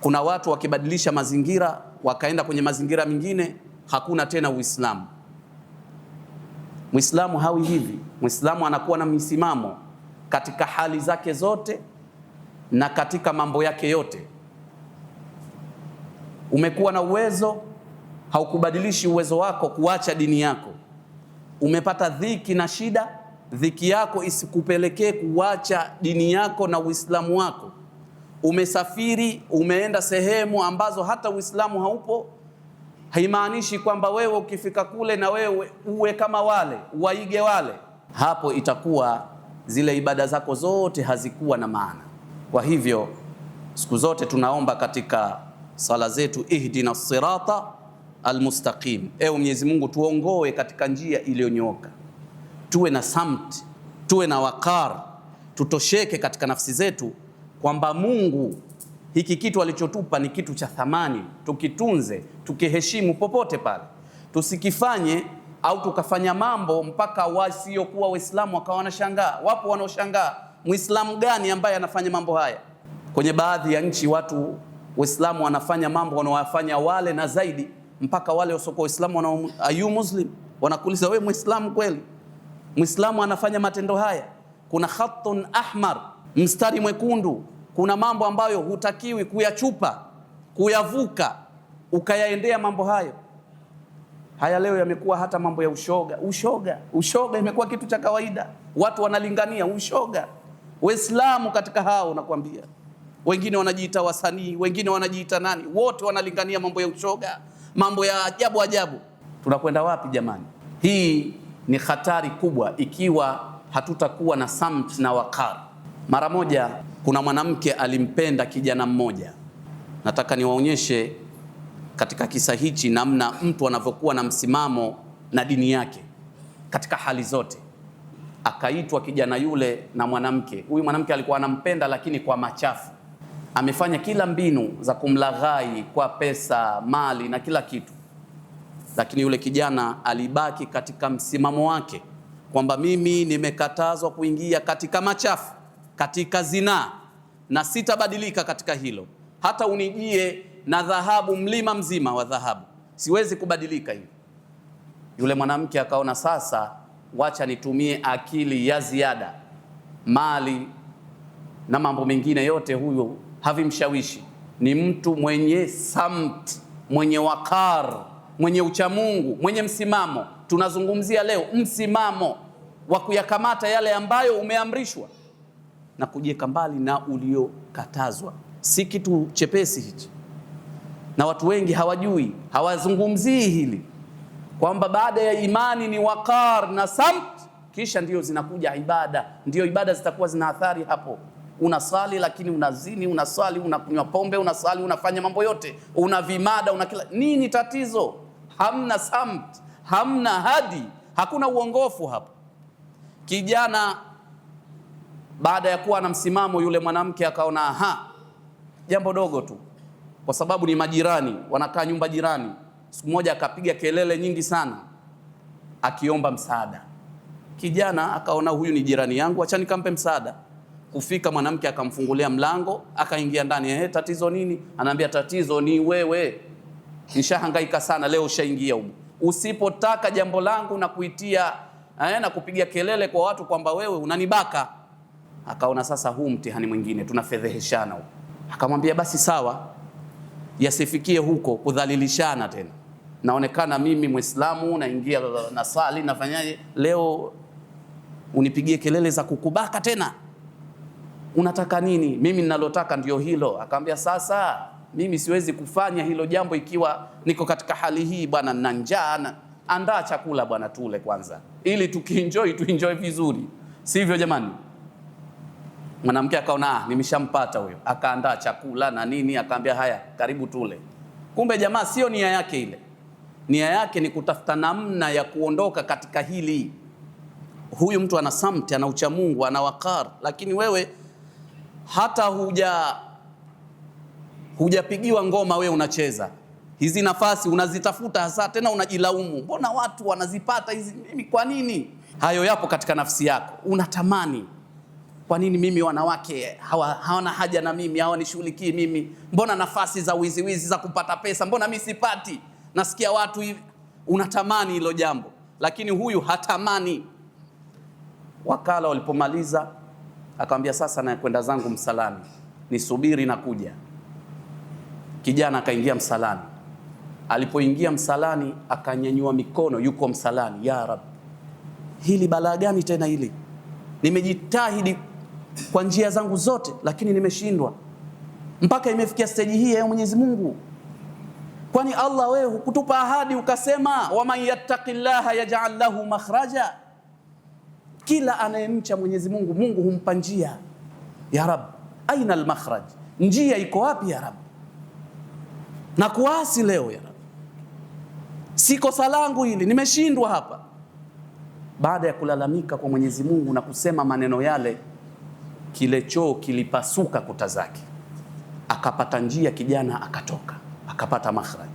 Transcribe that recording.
Kuna watu wakibadilisha mazingira wakaenda kwenye mazingira mengine, hakuna tena Uislamu. Muislamu hawi hivi. Muislamu anakuwa na misimamo katika hali zake zote na katika mambo yake yote. Umekuwa na uwezo, haukubadilishi uwezo wako kuacha dini yako. Umepata dhiki na shida, dhiki yako isikupelekee kuacha dini yako na Uislamu wako. Umesafiri, umeenda sehemu ambazo hata Uislamu haupo, haimaanishi kwamba wewe ukifika kule na wewe uwe kama wale, waige wale. Hapo itakuwa zile ibada zako zote hazikuwa na maana. Kwa hivyo siku zote tunaomba katika sala zetu, ihdina sirata almustaqim, ewe Mwenyezi Mungu tuongoe katika njia iliyonyooka. Tuwe na samt, tuwe na wakar, tutosheke katika nafsi zetu kwamba Mungu hiki kitu alichotupa ni kitu cha thamani, tukitunze, tukiheshimu popote pale. Tusikifanye au tukafanya mambo mpaka wasiokuwa Waislamu wakawa wanashangaa. Wapo wanaoshangaa, Muislamu gani ambaye anafanya mambo haya? Kwenye baadhi ya nchi watu Waislamu wanafanya mambo wanawafanya wale na zaidi, mpaka wale wasiokuwa Waislamu ayu muslim wanakuuliza, wewe Muislamu kweli? Muislamu anafanya matendo haya? Kuna khatun ahmar, mstari mwekundu. Kuna mambo ambayo hutakiwi kuyachupa, kuyavuka, ukayaendea mambo hayo. Haya leo yamekuwa hata mambo ya ushoga imekuwa kitu cha kawaida. Watu wanalingania ushoga. Waislamu katika hao nakwambia, wengine wanajiita wasanii, wengine wanajiita nani, wote wanalingania mambo ya ushoga, mambo ya ajabu ajabu. Tunakwenda wapi jamani? Hii ni hatari kubwa ikiwa hatutakuwa na samt na wakar. Mara moja kuna mwanamke alimpenda kijana mmoja. Nataka niwaonyeshe katika kisa hichi namna mtu anavyokuwa na msimamo na dini yake katika hali zote. Akaitwa kijana yule na mwanamke. Huyu mwanamke alikuwa anampenda lakini kwa machafu. Amefanya kila mbinu za kumlaghai kwa pesa, mali na kila kitu. Lakini yule kijana alibaki katika msimamo wake kwamba mimi nimekatazwa kuingia katika machafu, katika zinaa, na sitabadilika katika hilo. Hata unijie na dhahabu, mlima mzima wa dhahabu, siwezi kubadilika hivi. Yule mwanamke akaona sasa, wacha nitumie akili ya ziada, mali na mambo mengine yote huyo havimshawishi. Ni mtu mwenye samt, mwenye wakar, mwenye uchamungu, mwenye msimamo. Tunazungumzia leo msimamo wa kuyakamata yale ambayo umeamrishwa na kujiweka mbali na uliokatazwa. Si kitu chepesi hichi, na watu wengi hawajui, hawazungumzii hili kwamba baada ya imani ni wakar na samt, kisha ndio zinakuja ibada. Ndio ibada zitakuwa zina athari hapo. Unasali lakini unazini, unasali unakunywa pombe, unasali unafanya mambo yote, una vimada, una kila nini. Tatizo hamna samt, hamna hadi, hakuna uongofu hapo. Kijana baada ya kuwa na msimamo, yule mwanamke akaona jambo dogo tu, kwa sababu ni majirani, wanakaa nyumba jirani. Siku moja akapiga kelele nyingi sana akiomba msaada. Kijana akaona huyu ni jirani yangu, acha nikampe msaada. Kufika mwanamke akamfungulia mlango, akaingia ndani. Tatizo nini? Anaambia tatizo ni wewe, nishahangaika sana, leo ushaingia huko. Usipotaka jambo langu na kuitia na kupiga kelele kwa watu kwamba wewe unanibaka. Akaona sasa huu mtihani mwingine, tunafedheheshana huko. Akamwambia basi sawa, yasifikie huko kudhalilishana tena. Naonekana mimi Muislamu, naingia na sali, nafanyaje, leo unipigie kelele za kukubaka tena? Unataka nini? Mimi ninalotaka ndio hilo. Akamwambia sasa mimi siwezi kufanya hilo jambo ikiwa niko katika hali hii bwana, na njaa. Andaa chakula bwana, tule kwanza ili tuenjoy vizuri, sivyo jamani? Mwanamke akaona nimeshampata huyo, akaandaa chakula na nini, akamwambia haya, karibu tule. Kumbe jamaa sio nia yake ile. Nia yake ni kutafuta namna ya kuondoka katika hili. Huyu mtu ana samti, ana ucha Mungu, ana wakar, lakini wewe hata hujapigiwa ngoma, wewe unacheza hizi nafasi, unazitafuta hasa, tena unajilaumu, mbona watu wanazipata hizi, mimi kwa nini? Hayo yapo katika nafsi yako, unatamani kwa nini mimi wanawake hawana haja na mimi, hawanishughulikii mimi? Mbona nafasi za wizi za kupata pesa, mbona mimi sipati? Nasikia watu hivi, unatamani hilo jambo, lakini huyu hatamani. Wakala walipomaliza akamwambia, sasa na kwenda zangu msalani, nisubiri na kuja. Kijana akaingia msalani. Alipoingia msalani akanyanyua mikono, yuko msalani, ya Rab, hili balaa gani tena hili? Nimejitahidi kwa njia zangu zote, lakini nimeshindwa, mpaka imefikia stage hii ya Mwenyezi Mungu. Kwani Allah wewe hukutupa ahadi ukasema, waman yattaqillaha yaj'al lahu makhraja, kila anayemcha Mwenyezi Mungu, Mungu humpa njia. Ya Rab, aina al-makhraj, njia iko wapi ya Rab? Na kuasi leo ya Rab, si kosa langu hili, nimeshindwa hapa. Baada ya kulalamika kwa Mwenyezi Mungu na kusema maneno yale, kile choo kilipasuka kuta zake, akapata njia, kijana akatoka, akapata makhraj.